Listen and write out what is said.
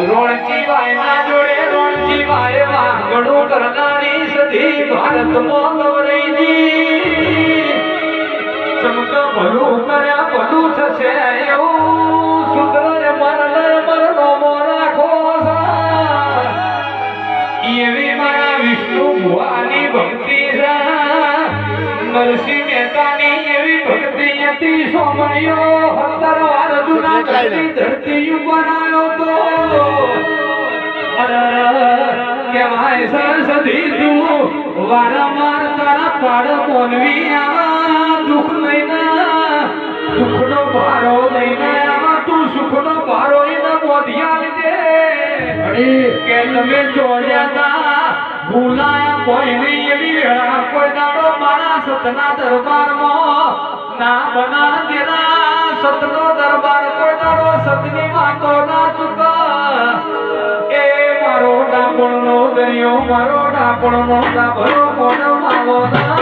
રોણજી વાયના જોડે રોણજી વાય વાગડું કરનારી સધી ભારતમાં ગવરાઈની ચમક ભલું કર્યા ભલું થશે એવું સુંદર મરનો રાખો એવી મારા વિષ્ણુ ભુવાની ભક્તિ છે નરસિંહ મહેતાની એવી ભક્તિ હતી સોમણીઓ 17 વાર જૂના ધરતી બનાવ્યો તો કેવાય સરસ્વતી તું વારંવાર તારા પાડ મોનવી આવા દુઃખ લઈને દુઃખનો ભારો લઈને આવા તું સુખનો ભારો એને મોઢિયા લીધે કે તમે જોડ્યા તા ભૂલાયા કોઈ નહીં એવી વેળા કોઈ દાડો મારા સતના દરબારમાં ના બના દેના સતનો દરબાર કોઈ દાડો સતની વાતો ના ચૂકા એ મારો ડાપણનો દરિયો મારો ડાપણનો ડાબરો મોઢો માવો ના